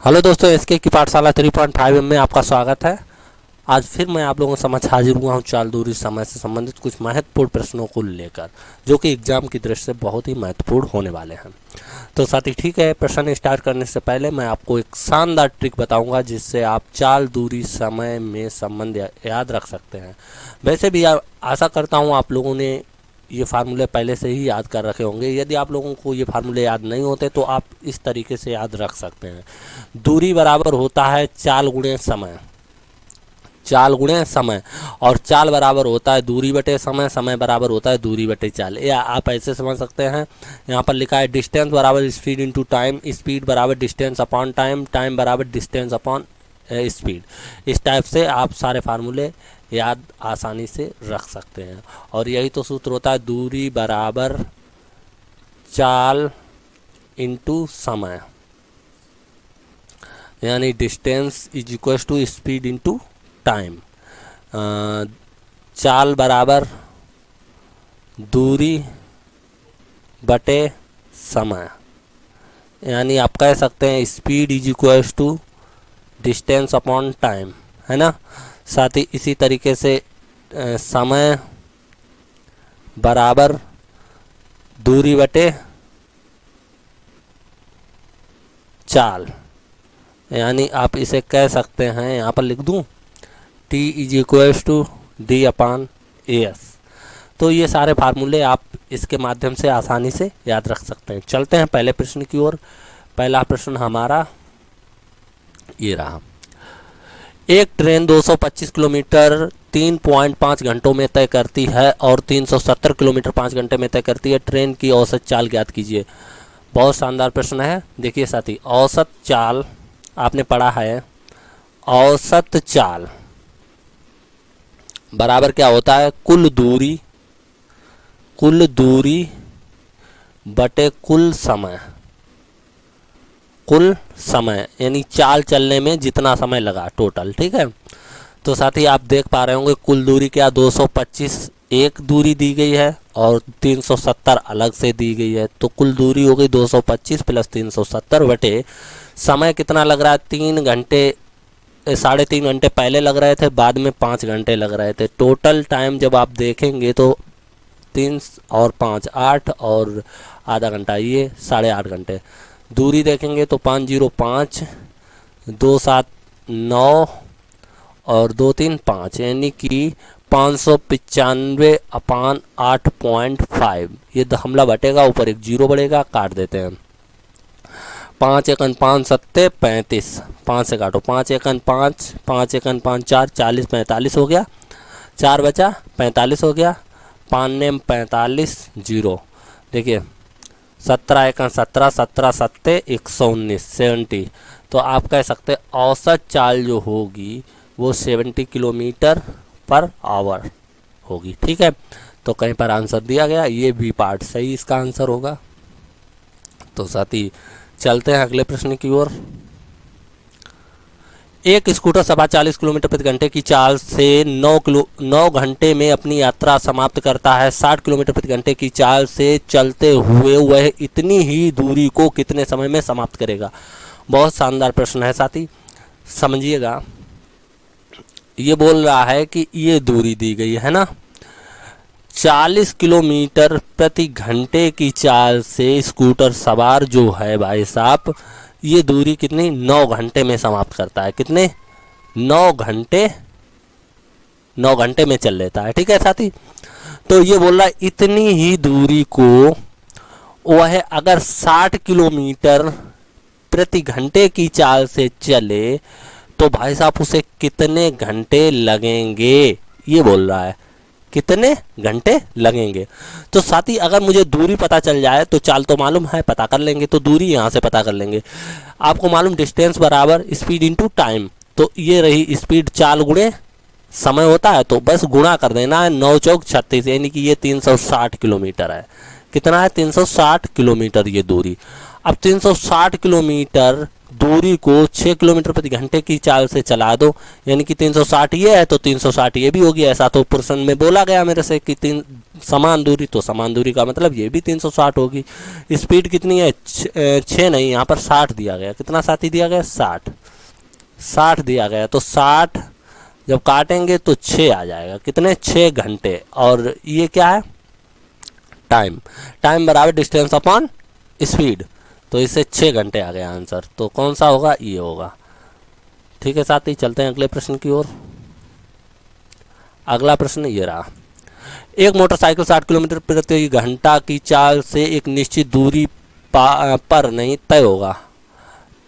Hello दोस्तों, SK की पाठशाला 3.5 में आपका स्वागत है। आज फिर मैं आप लोगों के समक्ष हाजिर हुआ हूँ चाल दूरी समय से संबंधित कुछ महत्वपूर्ण प्रश्नों को लेकर, जो कि एग्जाम की दृष्टि से बहुत ही महत्वपूर्ण होने वाले हैं। तो साथ ही ठीक है, प्रश्न स्टार्ट करने से पहले मैं आपको एक शानदार ट्रिक बताऊंगा जिससे आप चाल दूरी समय में संबंध याद रख सकते हैं। वैसे भी आशा करता हूँ आप लोगों ने ये फार्मूले पहले से ही याद कर रखे होंगे। यदि आप लोगों को ये फार्मूले याद नहीं होते तो आप इस तरीके से याद रख सकते हैं। दूरी बराबर होता है चाल गुणे समय, चाल गुणे समय, और चाल बराबर होता है दूरी बटे समय, समय बराबर होता है दूरी बटे चाल। या आप ऐसे समझ सकते हैं, यहाँ पर लिखा है डिस्टेंस बराबर स्पीड इंटू टाइम, स्पीड बराबर डिस्टेंस अपॉन टाइम, टाइम बराबर डिस्टेंस अपॉन स्पीड। इस टाइप से आप सारे फार्मूले याद आसानी से रख सकते हैं। और यही तो सूत्र होता है दूरी बराबर चाल इंटू समय, यानी distance is equal to speed into time. चाल बराबर दूरी बटे समय, यानी आप कह सकते हैं speed is equal to distance upon time, है ना। साथ ही इसी तरीके से समय बराबर दूरी बटे चाल, यानी आप इसे कह सकते हैं, यहाँ पर लिख दूँ T is equal to D upon AS। तो ये सारे फार्मूले आप इसके माध्यम से आसानी से याद रख सकते हैं। चलते हैं पहले प्रश्न की ओर। पहला प्रश्न हमारा ये रहा। एक ट्रेन 225 किलोमीटर 3.5 घंटों में तय करती है और 370 किलोमीटर 5 घंटे में तय करती है। ट्रेन की औसत चाल ज्ञात कीजिए। बहुत शानदार प्रश्न है। देखिए साथी, औसत चाल आपने पढ़ा है, औसत चाल बराबर क्या होता है, कुल दूरी बटे कुल समय, यानी चाल चलने में जितना समय लगा टोटल। ठीक है, तो साथ ही आप देख पा रहे होंगे कुल दूरी क्या 225 एक दूरी दी गई है और 370 अलग से दी गई है। तो कुल दूरी हो गई 225 प्लस 370 बटे समय कितना लग रहा है, 3 घंटे 3.5 घंटे पहले लग रहे थे, बाद में 5 घंटे लग रहे थे। टोटल टाइम जब आप देखेंगे तो 3 और 5 8 और आधा घंटा, ये 8.5 घंटे। दूरी देखेंगे तो 505 2 7 9 और 2 3 5, यानी कि 595 अपान 8.5। ये दशमलव बटेगा, ऊपर एक जीरो बढ़ेगा, काट देते हैं। 5 एकन 5 सत्ते 35, 5 से काटो, 5 एकन 5 5 एकन 5 4 40 45 हो गया, 4 बचा 45 हो गया, 5 ने 45 जीरो। देखिए 17 एकन 17 17 सत्ते 119 70। तो आप कह सकते हैं औसत चाल जो होगी वो 70 किलोमीटर पर आवर होगी। ठीक है, तो कहीं पर आंसर दिया गया, ये भी पार्ट सही इसका आंसर होगा। तो साथ ही चलते हैं अगले प्रश्न की ओर। एक स्कूटर 40 किलोमीटर प्रति घंटे की चाल से 9 घंटे में अपनी यात्रा समाप्त करता है। 60 किलोमीटर प्रति घंटे की चाल से चलते हुए वह इतनी ही दूरी को कितने समय में समाप्त करेगा। बहुत शानदार प्रश्न है साथी, समझिएगा। ये बोल रहा है कि ये दूरी दी गई है ना, 40 किलोमीटर प्रति घंटे की चाल से स्कूटर सवार जो है भाई साहब, ये दूरी कितनी 9 घंटे में समाप्त करता है। कितने 9 घंटे में चल लेता है। ठीक है साथी, तो ये बोल रहा है इतनी ही दूरी को वह अगर 60 किलोमीटर प्रति घंटे की चाल से चले तो भाई साहब उसे कितने घंटे लगेंगे, ये बोल रहा है कितने घंटे लगेंगे। तो साथी अगर मुझे दूरी पता चल जाए तो चाल तो मालूम है, पता कर लेंगे, तो दूरी यहाँ से पता कर लेंगे। आपको मालूम डिस्टेंस बराबर स्पीड इंटू टाइम, तो ये रही स्पीड चाल गुणे समय होता है, तो बस गुणा कर देना है 9 चौक 36, यानी कि ये 360 किलोमीटर है। कितना है 360 किलोमीटर ये दूरी। अब 360 किलोमीटर दूरी को 6 किलोमीटर प्रति घंटे की चाल से चला दो, यानी कि 360 ये है तो 360 ये भी होगी। ऐसा तो प्रश्न में बोला गया मेरे से कि तीन समान दूरी, तो समान दूरी का मतलब ये भी 360 होगी। स्पीड कितनी है? 6 नहीं, यहाँ पर 60 दिया गया। कितना साथी दिया गया? 60 दिया गया। तो 60 जब काटेंगे तो 6 आ जाएगा। कितने? 6 घंटे। और ये क्या है? टाइम बराबर डिस्टेंस अपॉन स्पीड, तो इससे 6 घंटे आ गया आंसर। तो कौन सा होगा? ये होगा। ठीक है साथी, चलते हैं अगले प्रश्न की ओर। अगला प्रश्न ये रहा। एक मोटरसाइकिल 60 किलोमीटर प्रति घंटा की चाल से एक निश्चित दूरी पर नहीं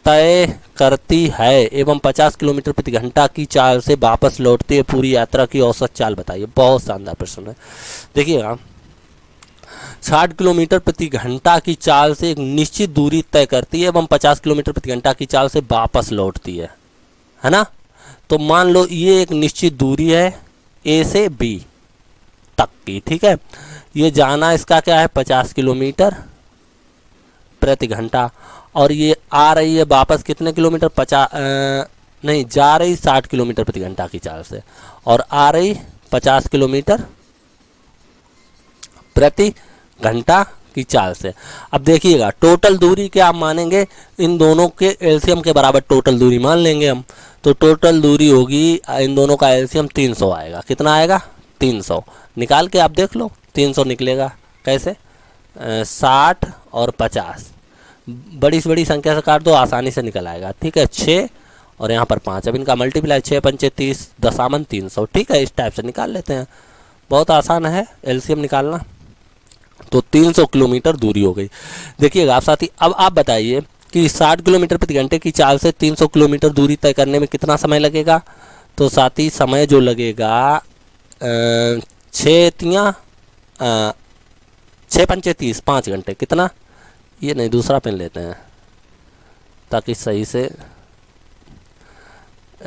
तय करती है एवं 50 किलोमीटर प्रति घंटा की चाल से वापस लौटती है, पूरी यात्रा की औसत चाल बताइए। बहुत शानदार प्रश्न है। देखिएगा, 60 किलोमीटर प्रति घंटा की चाल से एक निश्चित दूरी तय करती है एवं 50 किलोमीटर प्रति घंटा की चाल से वापस लौटती है ना। तो मान लो ये एक निश्चित दूरी है ए से बी तक की, ठीक है। ये जाना इसका क्या है? 50 किलोमीटर प्रति घंटा, और ये आ रही है वापस कितने किलोमीटर? 50 नहीं, जा रही 60 किलोमीटर प्रति घंटा की चाल से और आ रही 50 किलोमीटर प्रति घंटा की चाल से। अब देखिएगा, टोटल दूरी क्या आप मानेंगे? इन दोनों के एलसीएम के बराबर टोटल दूरी मान लेंगे हम। तो टोटल दूरी होगी, इन दोनों का एलसीएम 300 आएगा। कितना आएगा? 300। निकाल के आप देख लो, 300 निकलेगा। कैसे? 60 और 50 बड़ी से बड़ी संख्या से काट दो, आसानी से निकल आएगा। ठीक है, 6 और यहाँ पर 5। अब इनका मल्टीप्लाई 6 पंचे 30, दशामन 300। ठीक है, इस टाइप से निकाल लेते हैं। बहुत आसान है एलसीएम निकालना। तो 300 किलोमीटर दूरी हो गई। देखिएगा आप साथी, अब आप बताइए कि 60 किलोमीटर प्रति घंटे की चाल से 300 किलोमीटर दूरी तय करने में कितना समय लगेगा? तो साथी समय जो लगेगा 6 पंचे 30, 5 घंटे। कितना? ये नहीं, दूसरा पेन लेते हैं ताकि सही से।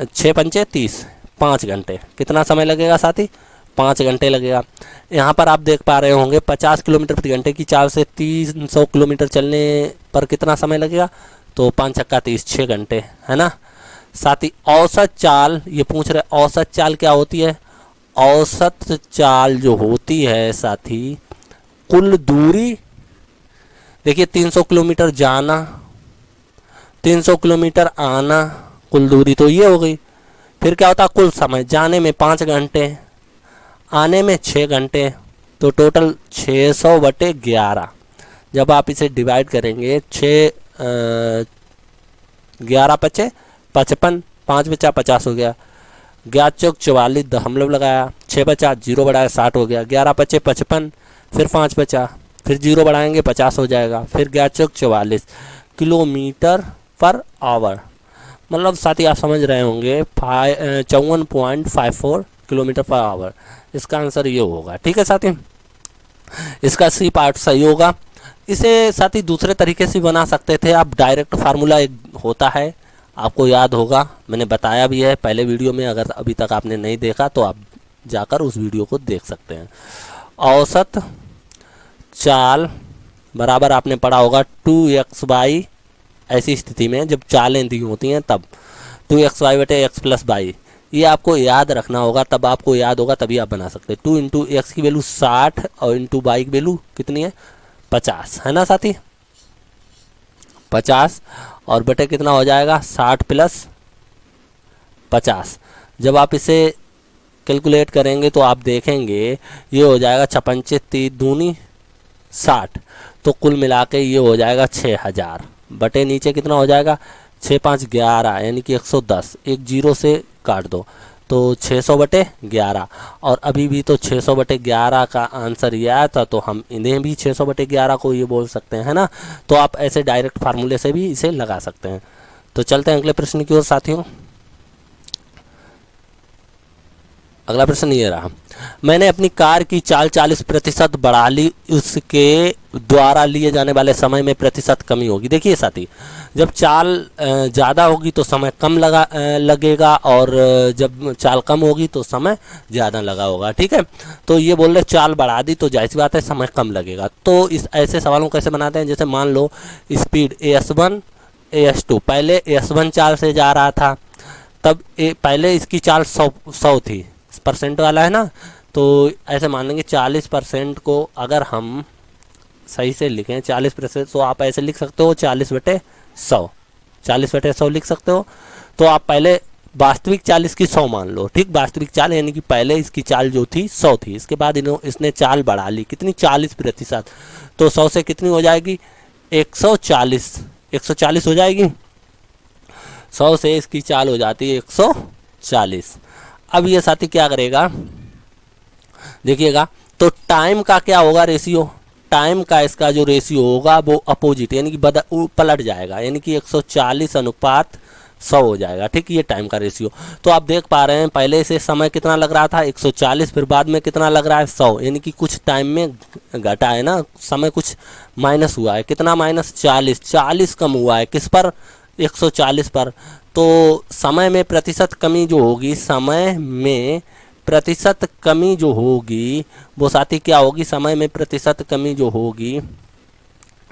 6 पंचे 30, 5 घंटे। कितना समय लगेगा साथी? 5 घंटे लगेगा। यहाँ पर आप देख पा रहे होंगे 50 किलोमीटर प्रति घंटे की चाल से 300 किलोमीटर चलने पर कितना समय लगेगा? तो 5 छक्का 30, 6 घंटे, है ना साथी। औसत चाल ये पूछ रहे, औसत चाल क्या होती है? औसत चाल जो होती है साथी, कुल दूरी। देखिए 300 किलोमीटर जाना, 300 किलोमीटर आना, कुल दूरी तो ये हो गई। फिर क्या होता? कुल समय, जाने में 5 घंटे, आने में 6 घंटे, तो टोटल 600/11। जब आप इसे डिवाइड करेंगे, 11 पचे 55, 5 बचा 50 हो गया। 11 चौक 44, दशमलव लगाया, 6 बचा, 0 बढ़ाया 60 हो गया। 11 पचे 55, फिर 5 बचा, फिर 0 बढ़ाएंगे 50 हो जाएगा। फिर 11 चौक 44 किलोमीटर पर आवर। मतलब साथी आप समझ रहे होंगे 54.54 किलोमीटर पर आवर। इसका आंसर ये होगा। ठीक है साथी, इसका सी पार्ट सही होगा। इसे साथी दूसरे तरीके से बना सकते थे आप। डायरेक्ट फार्मूला एक होता है, आपको याद होगा, मैंने बताया भी है पहले वीडियो में। अगर अभी तक आपने नहीं देखा तो आप जाकर उस वीडियो को देख सकते हैं। औसत चाल बराबर आपने पढ़ा होगा 2x/y। ऐसी स्थिति में जब चालें दी होती हैं तब 2xy/x+y, ये आपको याद रखना होगा। तब आपको याद होगा तभी आप बना सकते हैं। 2 × x की वैल्यू 60 और × y की वैल्यू कितनी है? 50, है ना साथी। 50 और बटे कितना हो जाएगा? 60 + 50। जब आप इसे कैलकुलेट करेंगे तो आप देखेंगे ये हो जाएगा 56 3 दूनी 60। तो कुल मिला के ये हो जाएगा 6000 बटे नीचे कितना हो जाएगा? 6 5 11, यानी कि 110। एक 0 से काट दो तो 600/11। और अभी भी तो 600/11 का आंसर ये आया था, तो हम इन्हें भी 600/11 को ये बोल सकते हैं, है ना। तो आप ऐसे डायरेक्ट फार्मूले से भी इसे लगा सकते हैं। तो चलते हैं अगले प्रश्न की ओर साथियों। अगला प्रश्न ये रहा। मैंने अपनी कार की चाल 40% बढ़ा ली, उसके द्वारा लिए जाने वाले समय में प्रतिशत कमी होगी। देखिए साथी, जब चाल ज़्यादा होगी तो समय कम लगेगा, और जब चाल कम होगी तो समय ज़्यादा लगा होगा। ठीक है, तो ये बोल रहे चाल बढ़ा दी तो जाहिर सी बात है समय कम लगेगा। तो इस ऐसे सवालों को कैसे बनाते हैं? जैसे मान लो स्पीड S1 S2 पहले S1 चाल से जा रहा था, तब पहले इसकी चाल 100 थी, परसेंट वाला है ना, तो ऐसे मान लेंगे 40% को अगर हम सही से लिखें 40%, तो आप ऐसे लिख सकते हो 40/100, 40/100 लिख सकते हो। तो आप पहले वास्तविक चाल इसकी 100 मान लो, ठीक, वास्तविक चाल यानी कि पहले इसकी चाल जो थी 100 थी, इसके बाद इसने चाल बढ़ा ली, कितनी 40%, तो 100 से कितनी हो जाएगी 140 हो जाएगी, 100 से इसकी चाल हो जाती है 140। अब ये साथी क्या करेगा, देखिएगा, तो टाइम का क्या होगा रेशियो, टाइम का इसका जो रेशियो होगा वो अपोजिट यानी कि पलट जाएगा, यानी कि 140:100 हो जाएगा, ठीक, ये टाइम का रेशियो। तो आप देख पा रहे हैं पहले से समय कितना लग रहा था 140, फिर बाद में कितना लग रहा है 100, यानी कि कुछ टाइम में घटा है ना, समय कुछ माइनस हुआ है, कितना माइनस 40 कम हुआ है, किस पर 140 पर। तो समय में प्रतिशत कमी जो होगी, समय में प्रतिशत कमी जो होगी वो साथी क्या होगी, समय में प्रतिशत कमी जो होगी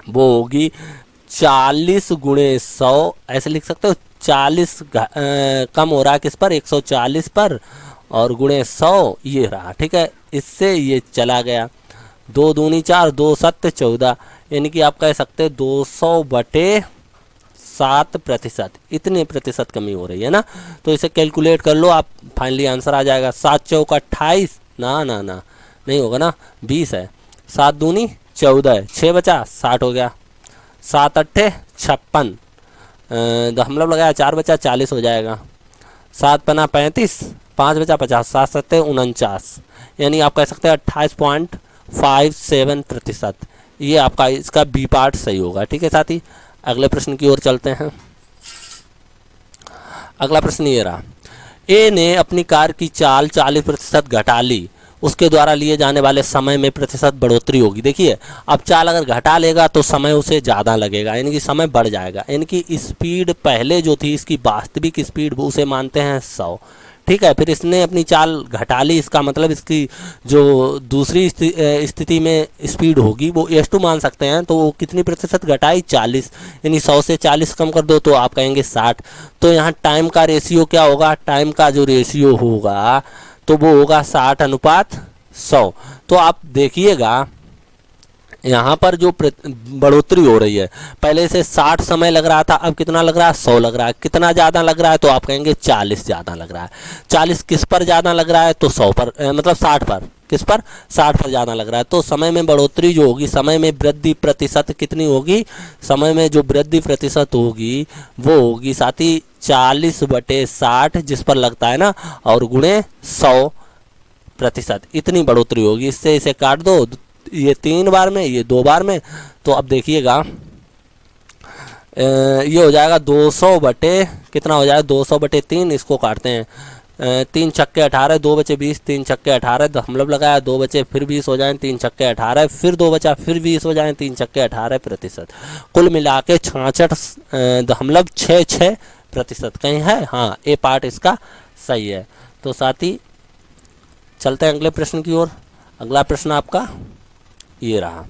वो होगी 40×100, ऐसे लिख सकते हो, 40 कम हो रहा है किस पर 140 पर, और गुणे 100 ये रहा, ठीक है, इससे ये चला गया, 2 दूनी 4, 2 7 14, यानी कि आप कह सकते हैं 200/7%, इतने प्रतिशत कमी हो रही है ना। तो इसे कैलकुलेट कर लो आप, फाइनली आंसर आ जाएगा 7 चौक 28, ना ना ना नहीं होगा ना, 20 है, 7 दूनी 14 है, 6 बचा 60 हो गया, 7 अट्ठे 56, हम लोग लगाया 4 बचा 40 हो जाएगा, 7 पना 35, 5 बचा 50, 7 सत्ते 49, यानी आप कह सकते हैं 28.57%। ये आपका इसका बी पार्ट सही होगा, ठीक है साथी। अगले प्रश्न की ओर चलते हैं। अगला प्रश्न ये रहा, ए ने अपनी कार की चाल 40% घटा ली, उसके द्वारा लिए जाने वाले समय में प्रतिशत बढ़ोतरी होगी। देखिए, अब चाल अगर घटा लेगा तो समय उसे ज़्यादा लगेगा, यानी कि समय बढ़ जाएगा, यानी कि स्पीड पहले जो थी इसकी वास्तविक स्पीड वो उसे मानते हैं 100, ठीक है। फिर इसने अपनी चाल घटा ली, इसका मतलब इसकी जो दूसरी स्थिति में स्पीड होगी वो S2 मान सकते हैं, तो वो कितनी प्रतिशत घटाई 40, यानी 100 से 40 कम कर दो तो आप कहेंगे 60। तो यहाँ टाइम का रेशियो क्या होगा, टाइम का जो रेशियो होगा तो वो होगा 60:100। तो आप देखिएगा यहाँ पर जो बढ़ोतरी हो रही है, पहले से 60 समय लग रहा था, अब कितना लग रहा है 100 लग रहा है, कितना ज़्यादा लग रहा है तो आप कहेंगे 40 ज़्यादा लग रहा है। 40 किस पर ज़्यादा लग रहा है तो 100 पर, मतलब 60 पर, किस पर 60 पर ज़्यादा लग रहा है। तो समय में बढ़ोतरी जो होगी, समय में वृद्धि प्रतिशत कितनी होगी, समय में जो वृद्धि प्रतिशत होगी वो होगी साथी 40/60 जिस पर लगता है ना, और गुणे 100%, इतनी बढ़ोतरी होगी। इससे इसे काट दो, ये 3 बार में, ये 2 बार में, तो अब देखिएगा ये हो जाएगा 200 बटे कितना हो जाएगा 200/3, इसको काटते हैं, 3 छक्के 18, 2 बचे 20, 3 छक्के 18, हम लोग लगाया 2 बचे फिर 20 हो जाए, 3 छक्के 18, फिर 2 बचा फिर 20 हो जाए, 3 छक्के 18%, कुल मिला के 66 हम लोग 6% कहीं है, हाँ ए पार्ट इसका सही है। तो साथी चलते हैं अगले प्रश्न की ओर। अगला प्रश्न आपका ये रहा,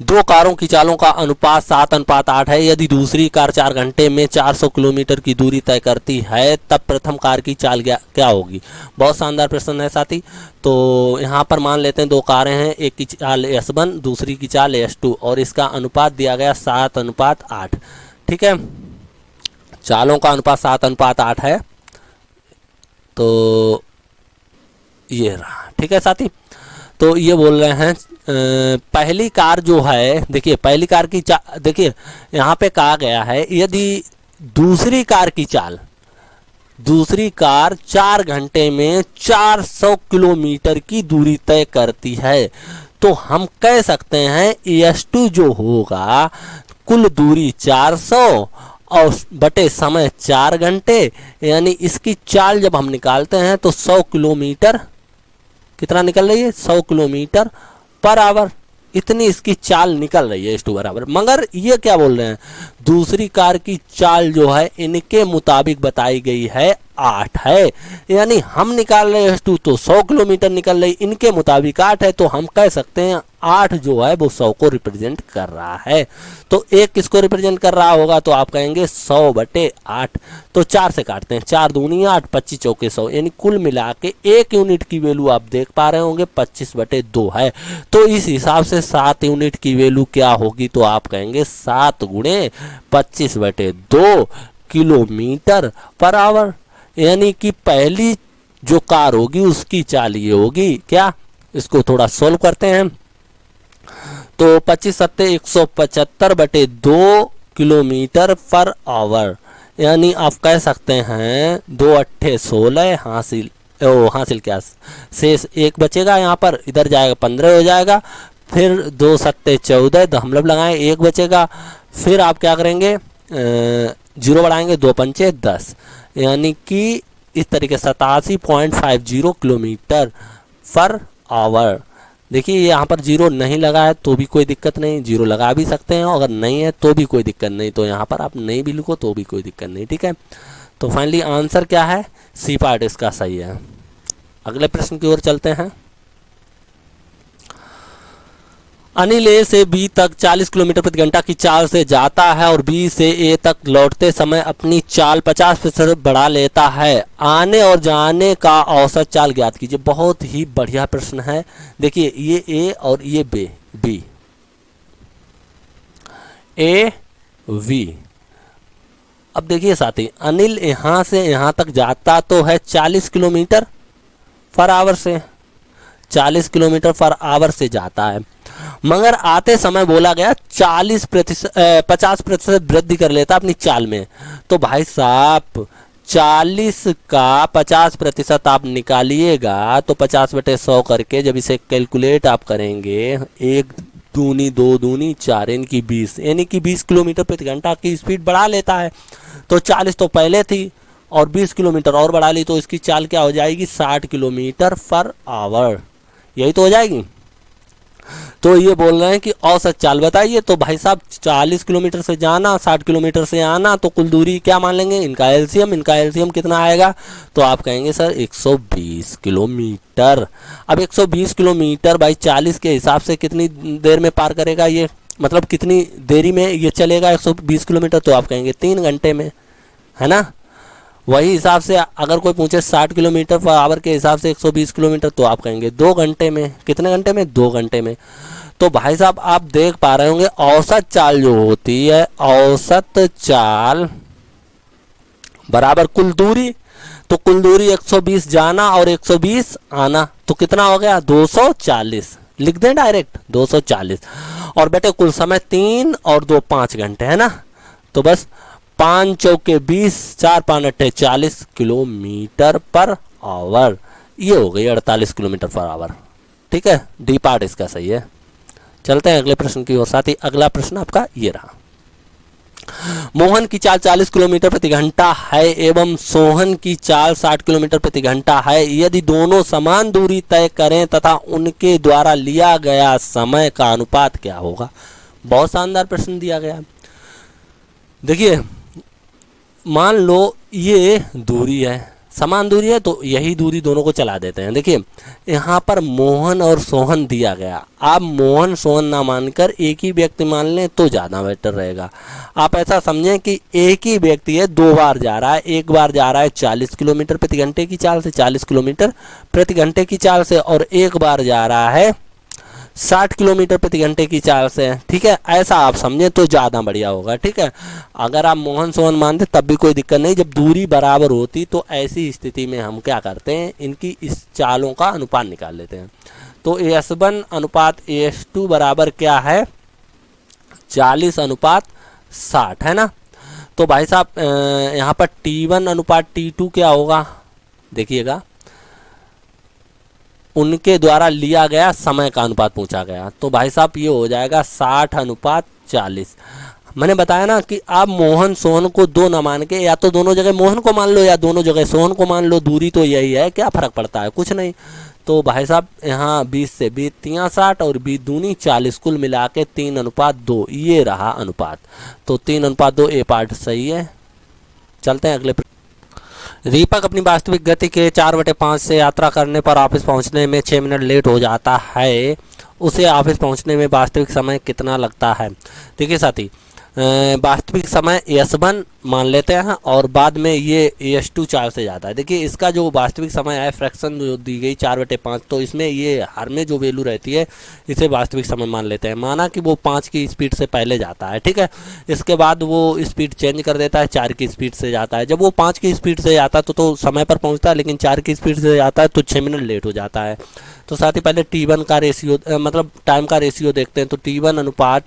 2 कारों की चालों का अनुपात 7:8 है। यदि दूसरी कार 4 घंटे में 400 किलोमीटर की दूरी तय करती है तब प्रथम कार की चाल क्या होगी। बहुत शानदार प्रश्न है साथी। तो यहाँ पर मान लेते हैं 2 कारें हैं, एक की चाल S1 दूसरी की चाल S2 और इसका अनुपात दिया गया 7:8, ठीक है। चालों का अनुपात 7:8 है, तो ये रहा, ठीक है साथी। तो ये बोल रहे हैं पहली कार जो है, देखिए पहली कार की देखिए यहाँ पे कहा गया है यदि दूसरी कार की चाल, दूसरी कार 4 घंटे में 400 किलोमीटर की दूरी तय करती है, तो हम कह सकते हैं S2 जो होगा कुल दूरी 400 और बटे समय 4 घंटे, यानी इसकी चाल जब हम निकालते हैं तो 100 किलोमीटर कितना निकल रही है 100 किलोमीटर पर आवर, इतनी इसकी चाल निकल रही है S2 बराबर। मगर ये क्या बोल रहे हैं, दूसरी कार की चाल जो है इनके मुताबिक बताई गई है 8 है, यानी हम निकाल रहे हैं S2 तो 100 किलोमीटर निकल रही, इनके मुताबिक 8 है, तो हम कह सकते हैं 8 जो है वो 100 को रिप्रेजेंट कर रहा है। तो 1 किसको रिप्रेजेंट कर रहा होगा, तो आप कहेंगे 100/8। तो 4 से काटते हैं, 4 दूनी 8, 25 चौके 100, यानी कुल मिला के 1 यूनिट की वैल्यू आप देख पा रहे होंगे 25/2 है। तो इस हिसाब से 7 यूनिट की वैल्यू क्या होगी, तो आप कहेंगे 7 × 25/2 किलोमीटर पर आवर। यानी कि पहली जो कार होगी उसकी चाल ये होगी क्या, इसको थोड़ा सोल्व करते हैं। तो 25 सत्ते 175/2 किलोमीटर पर आवर, यानी आप कह सकते हैं 2 अट्ठे 16 हासिल, हासिल क्या शेष 1 बचेगा, यहाँ पर इधर जाएगा 15 हो जाएगा, फिर 2 सत्ते 14, तो हम लोग लगाएं 1 बचेगा, फिर आप क्या करेंगे 0 बढ़ाएंगे, 2 पंचे 10, यानी कि इस तरीके 87.50 किलोमीटर पर आवर। देखिए यहाँ पर 0 नहीं लगा है तो भी कोई दिक्कत नहीं, 0 लगा भी सकते हैं, अगर नहीं है तो भी कोई दिक्कत नहीं, तो यहाँ पर आप नहीं भी लिखो तो भी कोई दिक्कत नहीं, ठीक है। तो फाइनली आंसर क्या है, सी पार्ट इसका सही है। अगले प्रश्न की ओर चलते हैं। अनिल ए से बी तक 40 किलोमीटर प्रति घंटा की चाल से जाता है और बी से ए तक लौटते समय अपनी चाल 50% बढ़ा लेता है। आने और जाने का औसत चाल ज्ञात कीजिए। बहुत ही बढ़िया प्रश्न है। देखिए ये ए और ये बी, ए वी। अब देखिए साथी, अनिल यहाँ से यहाँ तक जाता तो है 40 किलोमीटर पर आवर से, 40 किलोमीटर पर आवर से जाता है, मगर आते समय बोला गया 50% वृद्धि कर लेता अपनी चाल में। तो भाई साहब 40 का 50% आप निकालिएगा तो 50/100 करके जब इसे कैलकुलेट आप करेंगे, 1 दूनी 2 दूनी 4 यानी कि 20, यानी कि 20 किलोमीटर प्रति घंटा की स्पीड बढ़ा लेता है। तो 40 तो पहले थी और 20 किलोमीटर और बढ़ा ली, तो इसकी चाल क्या हो जाएगी 60 किलोमीटर पर आवर, यही तो हो जाएगी। तो ये बोल रहे हैं कि औसत चाल बताइए। तो भाई साहब 40 किलोमीटर से जाना, 60 किलोमीटर से आना, तो कुल दूरी क्या मान लेंगे, इनका एलसीएम कितना आएगा, तो आप कहेंगे सर 120 किलोमीटर। अब 120 किलोमीटर भाई 40 के हिसाब से कितनी देर में पार करेगा ये, मतलब कितनी देरी में ये चलेगा 120 किलोमीटर, तो आप कहेंगे 3 घंटे में, है ना। वही हिसाब से अगर कोई पूछे 60 किलोमीटर पर आवर के हिसाब से 120 किलोमीटर, तो आप कहेंगे 2 घंटे में। कितने घंटे में, 2 घंटे में। तो भाई साहब आप देख पा रहे होंगे औसत चाल जो होती है, औसत चाल बराबर कुल दूरी। तो कुल दूरी 120 जाना और 120 आना, तो कितना हो गया 240, लिख दें डायरेक्ट 240। और बेटे कुल समय 3 और 2 5 घंटे, है ना। तो बस 5 चौके 20, 4 5 अट्ठे 40 किलोमीटर पर आवर, ये हो गई 48 किलोमीटर पर आवर, ठीक है। डी पार्ट इसका सही है। चलते हैं अगले प्रश्न की ओर। साथ ही अगला प्रश्न आपका ये रहा, मोहन की चाल 40 किलोमीटर प्रति घंटा है एवं सोहन की चाल 60 किलोमीटर प्रति घंटा है। यदि दोनों समान दूरी तय करें तथा उनके द्वारा लिया गया समय का अनुपात क्या होगा। बहुत शानदार प्रश्न दिया गया। देखिए मान लो ये दूरी है, समान दूरी है, तो यही दूरी दोनों को चला देते हैं। देखिए यहाँ पर मोहन और सोहन दिया गया, आप मोहन सोहन ना मानकर एक ही व्यक्ति मान लें तो ज़्यादा बेटर रहेगा। आप ऐसा समझें कि एक ही व्यक्ति है, 2 बार जा रहा है। एक बार जा रहा है 40 किलोमीटर प्रति घंटे की चाल से, 40 किलोमीटर प्रति घंटे की चाल से, और एक बार जा रहा है 60 किलोमीटर प्रति घंटे की चाल से, ठीक है। ऐसा आप समझें तो ज़्यादा बढ़िया होगा, ठीक है। अगर आप मोहन सोहन मानते तब भी कोई दिक्कत नहीं। जब दूरी बराबर होती तो ऐसी स्थिति में हम क्या करते हैं, इनकी इस चालों का अनुपात निकाल लेते हैं। तो AS1 अनुपात AS2 बराबर क्या है 40/60, है ना। तो भाई साहब यहाँ पर T1 अनुपात T2 क्या होगा, देखिएगा उनके द्वारा लिया गया समय का अनुपात पूछा गया। तो भाई साहब ये हो जाएगा 60/40। मैंने बताया ना कि आप मोहन सोहन को 2 ना मान के, या तो दोनों जगह मोहन को मान लो या दोनों जगह सोहन को मान लो, दूरी तो यही है, क्या फ़र्क पड़ता है, कुछ नहीं। तो भाई साहब यहाँ 20 से 20 3 60 और 20 दूनी 40, कुल मिला के 3/2, ये रहा अनुपात। तो 3/2 ए पार्ट सही है। चलते हैं अगले। दीपक अपनी वास्तविक गति के 4/5 से यात्रा करने पर ऑफिस पहुंचने में 6 मिनट लेट हो जाता है। उसे ऑफिस पहुंचने में वास्तविक समय कितना लगता है। देखिए साथी, वास्तविक समय S1 मान लेते हैं और बाद में ये S2 4 से ज़्यादा है। देखिए इसका जो वास्तविक समय है, फ्रैक्शन जो दी गई 4/5, तो इसमें ये हर में जो वैल्यू रहती है इसे वास्तविक समय मान लेते हैं। माना कि वो 5 की स्पीड से पहले जाता है, ठीक है, इसके बाद वो स्पीड चेंज कर देता है, 4 की स्पीड से जाता है। जब वो 5 की स्पीड से जाता है तो समय पर पहुँचता है, लेकिन 4 की स्पीड से जाता है तो 6 मिनट लेट हो जाता है। तो साथ ही पहले T1 का रेशियो, मतलब टाइम का रेशियो देखते हैं। तो T1 अनुपात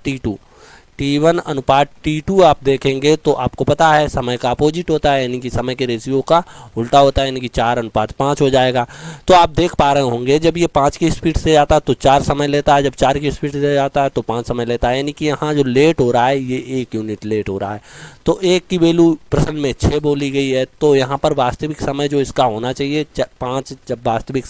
T2 आप देखेंगे तो आपको पता है समय का अपोजिट होता है, यानी कि समय के रेशियो का उल्टा होता है, यानी कि 4:5 हो जाएगा। तो आप देख पा रहे होंगे जब ये 5 की स्पीड से जाता है तो 4 समय लेता है, जब 4 की स्पीड से जाता है तो 5 समय लेता है, यानी कि यहाँ जो लेट हो रहा है ये 1 यूनिट लेट हो रहा है। तो 1 की वैल्यू प्रश्न में 6 बोली गई है, तो यहाँ पर वास्तविक समय जो इसका होना चाहिए 5, जब वास्तविक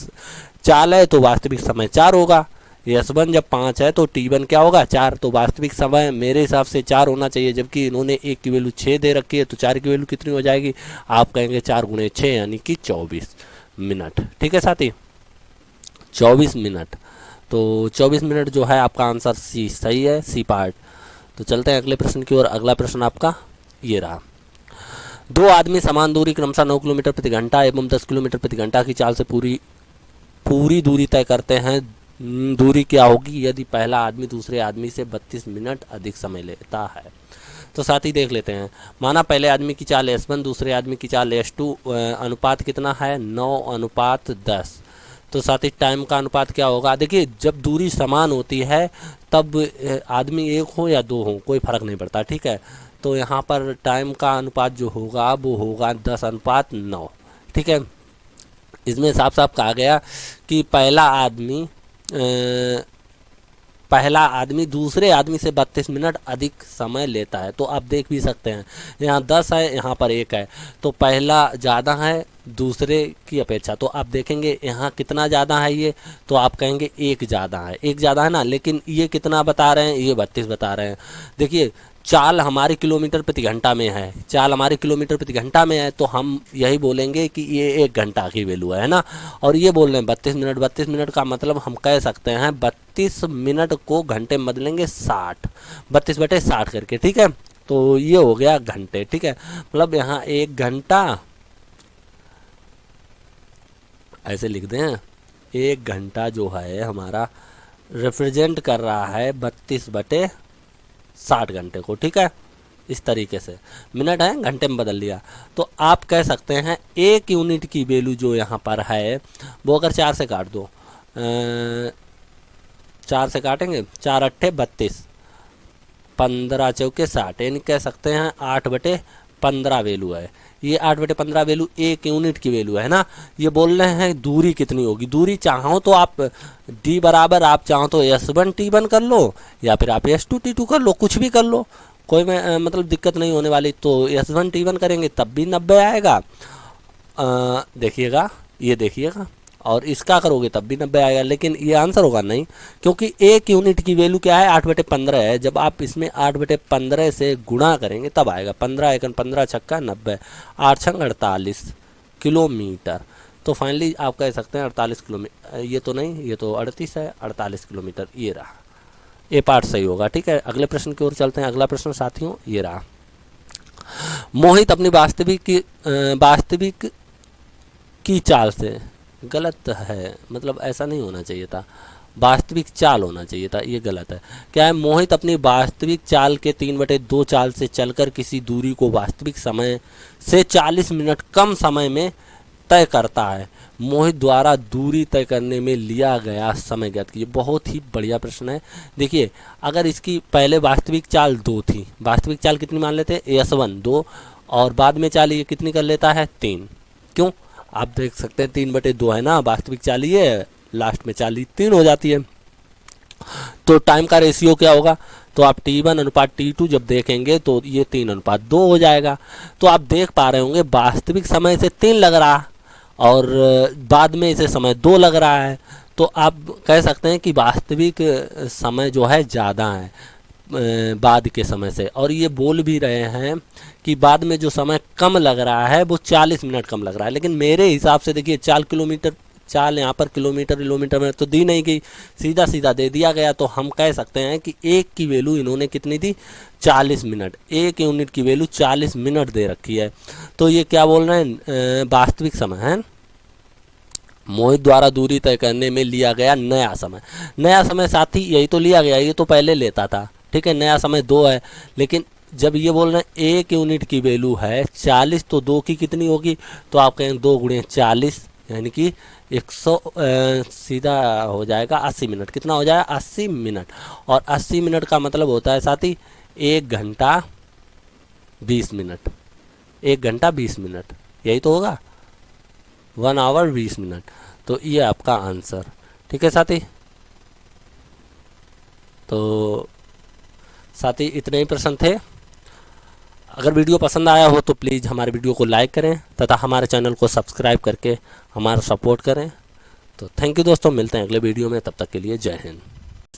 4 है तो वास्तविक समय 4 होगा। S1 जब 5 है तो T1 क्या होगा 4, तो वास्तविक समय मेरे हिसाब से 4 होना चाहिए, जबकि इन्होंने 1 की वैल्यू 6 दे रखी है, तो 4 की वैल्यू कितनी हो जाएगी, आप कहेंगे 4 × 6 यानी कि 24 मिनट। ठीक है साथी, 24 मिनट। तो 24 मिनट जो है आपका आंसर सी सही है, सी पार्ट। तो चलते हैं अगले प्रश्न की ओर। अगला प्रश्न आपका ये रहा। 2 आदमी समान दूरी क्रमशः 9 किलोमीटर प्रति घंटा एवं 10 किलोमीटर प्रति घंटा की चाल से पूरी दूरी तय करते हैं। दूरी क्या होगी यदि पहला आदमी दूसरे आदमी से 32 मिनट अधिक समय लेता है। तो साथ ही देख लेते हैं। माना पहले आदमी की चाल S1, दूसरे आदमी की चाल S2, अनुपात कितना है 9:10। तो साथ ही टाइम का अनुपात क्या होगा। देखिए जब दूरी समान होती है तब आदमी 1 हो या 2 हो कोई फर्क नहीं पड़ता, ठीक है। तो यहाँ पर टाइम का अनुपात जो होगा वो होगा 10:9, ठीक है। इसमें साफ साफ कहा गया कि पहला आदमी दूसरे आदमी से 32 मिनट अधिक समय लेता है। तो आप देख भी सकते हैं यहाँ 10 है, यहाँ पर 1 है, तो पहला ज़्यादा है दूसरे की अपेक्षा। तो आप देखेंगे यहाँ कितना ज़्यादा है ये, तो आप कहेंगे 1 ज़्यादा है, 1 ज़्यादा है ना। लेकिन ये कितना बता रहे हैं, ये 32 बता रहे हैं। देखिए चाल हमारे किलोमीटर प्रति घंटा में है, चाल हमारे किलोमीटर प्रति घंटा में है, तो हम यही बोलेंगे कि ये 1 घंटा की वैल्यू है ना। और ये बोल रहे हैं 32 मिनट, 32 मिनट का मतलब हम कह सकते हैं 32 मिनट को घंटे में बदलेंगे 60, 32/60 करके, ठीक है। तो ये हो गया घंटे, ठीक है। मतलब यहाँ 1 घंटा ऐसे लिख दें, 1 घंटा जो है हमारा रिप्रेजेंट कर रहा है 32/60 घंटे को, ठीक है। इस तरीके से मिनट है घंटे में बदल लिया। तो आप कह सकते हैं 1 यूनिट की वैल्यू जो यहाँ पर है वो अगर 4 से काट दो, 4 से काटेंगे, 4×8 32, 15 चौके 60, यानी कह सकते हैं 8/15 वैल्यू है। ये 8/15 वैल्यू 1 यूनिट की वैल्यू है ना। ये बोल रहे हैं दूरी कितनी होगी। दूरी चाहो तो आप D बराबर, आप चाहो तो S1 T1 कर लो या फिर आप S2 T2 कर लो, कुछ भी कर लो, कोई मतलब दिक्कत नहीं होने वाली। तो S1 T1 करेंगे तब भी 90 आएगा, देखिएगा, ये देखिएगा, और इसका करोगे तब भी 90 आएगा, लेकिन ये आंसर होगा नहीं, क्योंकि 1 यूनिट की वैल्यू क्या है 8/15 है। जब आप इसमें 8/15 से गुणा करेंगे तब आएगा। 15 एकन 15 छक्का 90, 8 छंग 48 किलोमीटर। तो फाइनली आप कह सकते हैं 48 किलोमीटर, ये तो नहीं, ये तो 38 है, 48 किलोमीटर ये रहा। ये पार्ट सही होगा, ठीक है। अगले प्रश्न की ओर चलते हैं। अगला प्रश्न साथियों ये रहा। मोहित अपनी वास्तविक की चाल से, गलत है, मतलब ऐसा नहीं होना चाहिए था, वास्तविक चाल होना चाहिए था, ये गलत है। क्या है, मोहित अपनी वास्तविक चाल के 3/2 चाल से चलकर किसी दूरी को वास्तविक समय से 40 मिनट कम समय में तय करता है। मोहित द्वारा दूरी तय करने में लिया गया समय ज्ञात कीजिए। बहुत ही बढ़िया प्रश्न है। देखिए अगर इसकी पहले वास्तविक चाल 2 थी, वास्तविक चाल कितनी मान लेते हैं S1 2, और बाद में चाल ये कितनी कर लेता है 3। क्यों, आप देख सकते हैं 3/2 है ना, वास्तविक चाल ये, लास्ट में चाल 3 हो जाती है। तो टाइम का रेशियो क्या होगा, तो आप T1 अनुपात T2 जब देखेंगे तो ये 3:2 हो जाएगा। तो आप देख पा रहे होंगे वास्तविक समय से 3 लग रहा और बाद में इसे समय 2 लग रहा है। तो आप कह सकते हैं कि वास्तविक समय जो है ज़्यादा है बाद के समय से। और ये बोल भी रहे हैं कि बाद में जो समय कम लग रहा है वो 40 मिनट कम लग रहा है। लेकिन मेरे हिसाब से देखिए चाल यहाँ पर किलोमीटर में तो दी नहीं गई, सीधा सीधा दे दिया गया। तो हम कह सकते हैं कि एक की वैल्यू इन्होंने कितनी दी, 40 मिनट। एक यूनिट की वैल्यू 40 मिनट दे रखी है। तो ये क्या बोल रहे हैं, वास्तविक समय है। मोहित द्वारा दूरी तय करने में लिया गया नया समय। नया समय साथी यही तो लिया गया, ये तो पहले लेता था, ठीक है। नया समय 2 है, लेकिन जब ये बोल रहे हैं एक यूनिट की वैल्यू है 40, तो 2 की कितनी होगी, तो आप कहेंगे 2 गुणे 40 यानी कि 100 सीधा हो जाएगा 80 मिनट। कितना हो जाएगा, 80 मिनट। और 80 मिनट का मतलब होता है साथी 1 घंटा 20 मिनट। 1 घंटा 20 मिनट, यही तो होगा, 1 आवर 20 मिनट। तो ये आपका आंसर, ठीक है साथी। तो साथी इतने ही प्रश्न थे। अगर वीडियो पसंद आया हो तो प्लीज़ हमारे वीडियो को लाइक करें तथा हमारे चैनल को सब्सक्राइब करके हमारा सपोर्ट करें। तो थैंक यू दोस्तों, मिलते हैं अगले वीडियो में, तब तक के लिए जय हिंद।